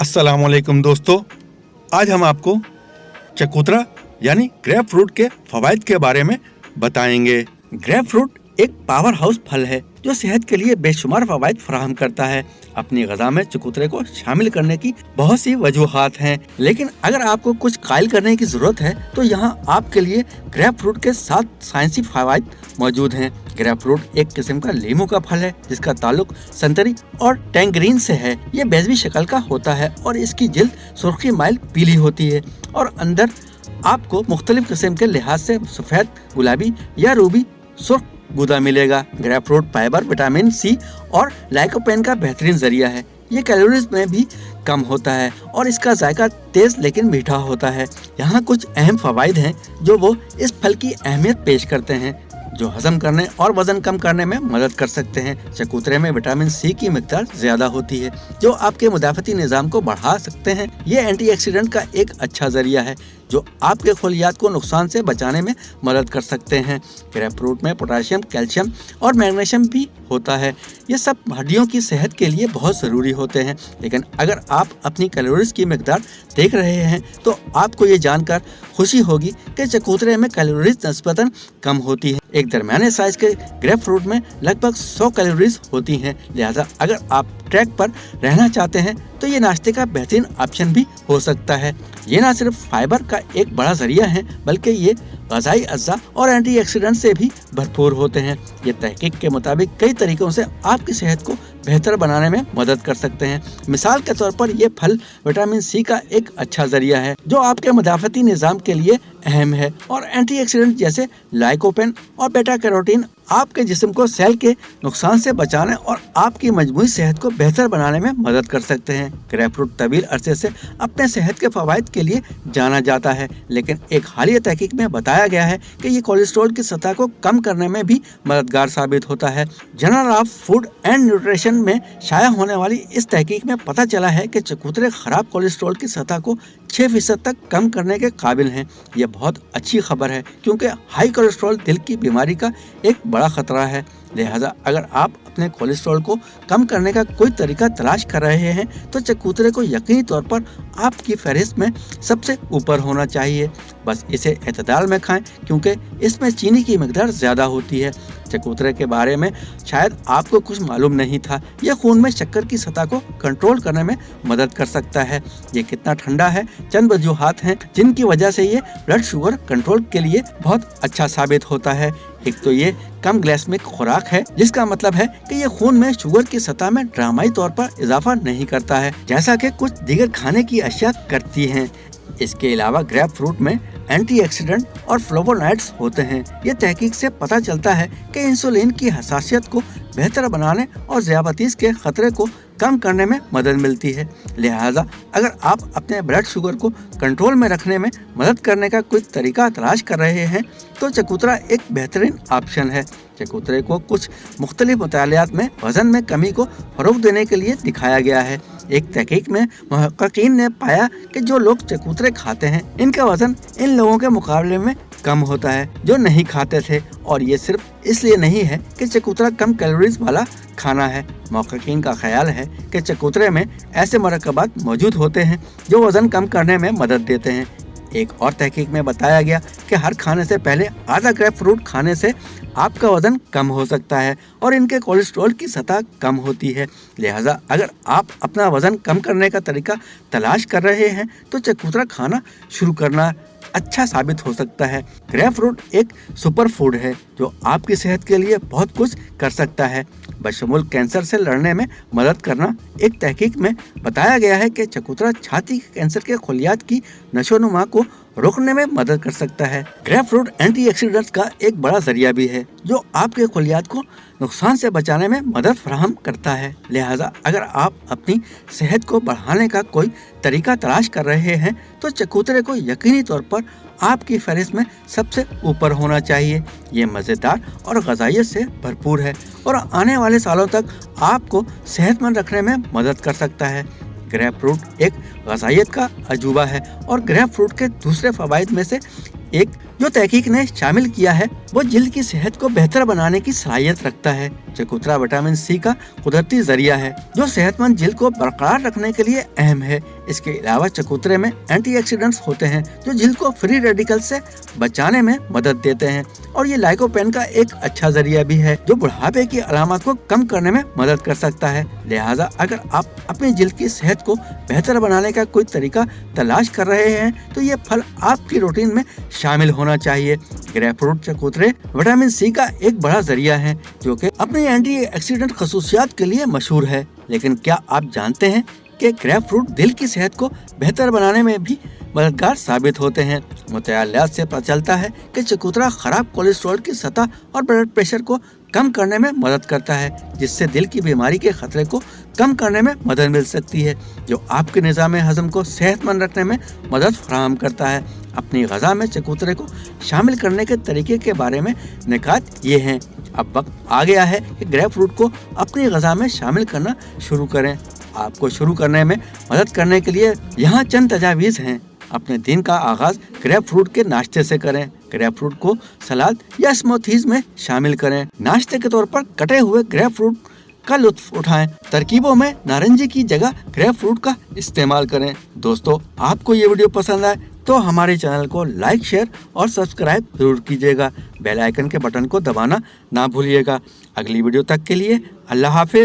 अस्सलाम वालेकुम दोस्तों, आज हम आपको चकोतरा यानी ग्रेप फ्रूट के फवाइद के बारे में बताएंगे। ग्रेप फ्रूट एक पावर हाउस फल है जो सेहत के लिए बेशुमार फवाइद फराहम करता है। अपनी गज़ा में चकोतरे को शामिल करने की बहुत सी वजूहात हैं, लेकिन अगर आपको कुछ कायल करने की जरूरत है तो यहाँ आपके लिए ग्रेप फ्रूट के 7 साइंसी फवाइद मौजूद हैं। ग्रेप फ्रूट एक किस्म का लीमू का फल है जिसका ताल्लुक संतरी और टैंगरीन से है। ये बेजवी शक्ल का होता है और इसकी जिल्द सुर्खी माइल पीली होती है और अंदर आपको मुख्तलिफ किस्म के लिहाज से सफेद, गुलाबी या रूबी सुर्ख गुदा मिलेगा। Grapefruit fibre, vitamin C और लाइकोपेन का बेहतरीन जरिया है। ये कैलोरीज में भी कम होता है और इसका जायका तेज लेकिन मीठा होता है। यहाँ कुछ अहम फवाइद हैं जो वो इस फल की अहमियत पेश करते हैं, जो हजम करने और वजन कम करने में मदद कर सकते हैं। चकोतरे में विटामिन सी की मिकदार ज्यादा होती है जो आपके मुदाफती निज़ाम को बढ़ा सकते हैं। ये एंटीऑक्सीडेंट का एक अच्छा जरिया है जो आपके खलियात को नुकसान से बचाने में मदद कर सकते हैं। ग्रेप फ्रूट में पोटाशियम, कैल्शियम और मैग्नीशियम भी होता है। ये सब हड्डियों की सेहत के लिए बहुत ज़रूरी होते हैं। लेकिन अगर आप अपनी कैलोरीज की मिकदार देख रहे हैं तो आपको ये जानकर खुशी होगी कि चकोतरे में कैलोरीज निस्बतन कम होती है। एक दरमियाने साइज के ग्रेप फ्रूट में लगभग 100 कैलोरीज होती हैं। लिहाजा अगर आप ट्रैक पर रहना चाहते हैं तो ये नाश्ते का बेहतरीन ऑप्शन भी हो सकता है। ये न सिर्फ फाइबर का एक बड़ा जरिया है बल्कि ये ग़िज़ाई अज्जा और एंटीऑक्सीडेंट से भी भरपूर होते हैं। ये तहकीक के मुताबिक कई तरीकों से आपकी सेहत को बेहतर बनाने में मदद कर सकते हैं। मिसाल के तौर पर ये फल विटामिन सी का एक अच्छा जरिया है जो आपके मुदाफ़ती निज़ाम के लिए अहम है, और एंटीऑक्सीडेंट जैसे लाइकोपेन और बेटा कैरोटीन आपके जिस्म को सेल के नुकसान से बचाने और आपकी मजमूई सेहत को बेहतर बनाने में मदद कर सकते हैं। ग्रेप फ्रूट तवील अरसे से अपने सेहत के फवाइद के लिए जाना जाता है, लेकिन एक हालिया तहकीक में बताया गया है कि ये कोलेस्ट्रॉल की सतह को कम करने में भी मददगार साबित होता है। Journal of food and nutrition में शाया होने वाली इस तहकीक में पता चला है कि चकोतरे खराब कोलेस्ट्रॉल की सतह को 6% तक कम करने के काबिल हैं। यह बहुत अच्छी खबर है क्योंकि हाई कोलेस्ट्रॉल दिल की बीमारी का एक बड़ा खतरा है। लिहाजा अगर आप अपने कोलेस्ट्रॉल को कम करने का कोई तरीका तलाश कर रहे हैं तो चकोतरे को यकीनी तौर पर आपकी फहरिस्त में सबसे ऊपर होना चाहिए। बस इसे एतदाल में खाएं क्योंकि इसमें चीनी की मिकदार ज़्यादा होती है। चकोतरे के बारे में शायद आपको कुछ मालूम नहीं था। यह खून में शक्कर की सतह को कंट्रोल करने में मदद कर सकता है। ये कितना ठंडा है, चंद वजूहात हैं जिनकी वजह से ये ब्लड शुगर कंट्रोल के लिए बहुत अच्छा साबित होता है। एक तो ये कम ग्लाइसेमिक खुराक है जिसका मतलब है कि ये खून में शुगर की सतह में ड्रामाई तौर पर इजाफा नहीं करता है जैसा कि कुछ दीगर खाने की अशिया करती हैं। इसके अलावा ग्रेप फ्रूट में एंटीऑक्सीडेंट और फ्लेवोनॉइड्स होते हैं। ये तहकीक से पता चलता है कि इंसुलिन की हसासियत को बेहतर बनाने और ज़ियाबतीस के खतरे को कम करने में मदद मिलती है। लिहाजा अगर आप अपने ब्लड शुगर को कंट्रोल में रखने में मदद करने का कोई तरीका तलाश कर रहे हैं तो चकोतरा एक बेहतरीन ऑप्शन है। चकोतरे को कुछ मुख्तलिफ मुतालियात में वजन में कमी को फरोग देने के लिए दिखाया गया है। एक तहकीक में मुहक्किकीन ने पाया कि जो लोग चकोतरे खाते हैं इनका वजन इन लोगों के मुकाबले में कम होता है जो नहीं खाते थे, और ये सिर्फ इसलिए नहीं है कि चकोतरा कम कैलोरीज वाला खाना है। मुहक्किकीन का ख्याल है कि चकोतरे में ऐसे मरकबात मौजूद होते हैं जो वजन कम करने में मदद देते हैं। एक और तहकीक में बताया गया कि हर खाने से पहले आधा ग्रेप फ्रूट खाने से आपका वजन कम हो सकता है और इनके कोलेस्ट्रॉल की सतह कम होती है। लिहाजा अगर आप अपना वजन कम करने का तरीका तलाश कर रहे हैं तो चकोतरा खाना शुरू करना अच्छा साबित हो सकता है। ग्रेप फ्रूट एक सुपर फूड है जो आपकी सेहत के लिए बहुत कुछ कर सकता है, बशमूल कैंसर से लड़ने में मदद करना। एक तहकीक में बताया गया है कि चकोतरा छाती के कैंसर के खलियात की नशोनुमा को रोकने में मदद कर सकता है। ग्रेप फ्रूट एंटीऑक्सीडेंट्स का एक बड़ा जरिया भी है जो आपके खलियात को नुकसान से बचाने में मदद फराहम करता है। लिहाजा अगर आप अपनी सेहत को बढ़ाने का कोई तरीका तलाश कर रहे हैं तो चकोतरे को यकीनी तौर पर आपकी फहरिस्त में सबसे ऊपर होना चाहिए। ये मज़ेदार और ग़िज़ाइयत से भरपूर है और आने वाले सालों तक आपको सेहतमंद रखने में मदद कर सकता है। ग्रेप फ्रूट एक ग़िज़ाइयत का अजूबा है और ग्रेप फ्रूट के दूसरे फ़वाइद में से एक जो तहकीक ने शामिल किया है वो जिल्द की सेहत को बेहतर बनाने की सलाहियत रखता है। चकोतरा विटामिन सी का कुदरती जरिया है जो सेहतमंद जिल्द को बरकरार रखने के लिए अहम है। इसके अलावा चकोतरे में एंटीऑक्सीडेंट्स होते हैं जो जिल्द को फ्री रेडिकल से बचाने में मदद देते हैं और ये लाइकोपेन का एक अच्छा जरिया भी है जो बुढ़ापे की अलामत को कम करने में मदद कर सकता है। लिहाजा अगर आप अपनी जिल्द की सेहत को बेहतर बनाने का कोई तरीका तलाश कर रहे हैं तो ये फल आपकी रूटीन में शामिल होना चाहिए। ग्रेप फ्रूट चकोतरे विटामिन सी का एक बड़ा जरिया है जो कि अपनी एंटीऑक्सीडेंट खसूसियात के लिए मशहूर है। लेकिन क्या आप जानते हैं कि ग्रेप फ्रूट दिल की सेहत को बेहतर बनाने में भी मददगार साबित होते हैं। मुतालियात से पता चलता है कि चकोतरा खराब कोलेस्ट्रॉल की सतह और ब्लड प्रेशर को कम करने में मदद करता है जिससे दिल की बीमारी के खतरे को कम करने में मदद मिल सकती है जो आपके निज़ाम हजम को सेहतमंद रखने में मदद फराहम करता है। अपनी ग़िज़ा में चकोतरे को शामिल करने के तरीके के बारे में निकात ये हैं। अब वक्त आ गया है कि ग्रेप फ्रूट को अपनी ग़िज़ा में शामिल करना शुरू करें। आपको शुरू करने में मदद करने के लिए यहाँ चंद तजावीज़ हैं। अपने दिन का आगाज ग्रेप फ्रूट के नाश्ते से करें। ग्रेप फ्रूट को सलाद या स्मूथीज में शामिल करें। नाश्ते के तौर पर कटे हुए ग्रेप फ्रूट का लुत्फ उठाएं। तरकीबों में नारंगी की जगह ग्रेप फ्रूट का इस्तेमाल करें। दोस्तों, आपको ये वीडियो पसंद आए तो हमारे चैनल को लाइक, शेयर और सब्सक्राइब जरूर कीजिएगा। बेल आइकन के बटन को दबाना ना भूलिएगा। अगली वीडियो तक के लिए अल्लाह हाफिज।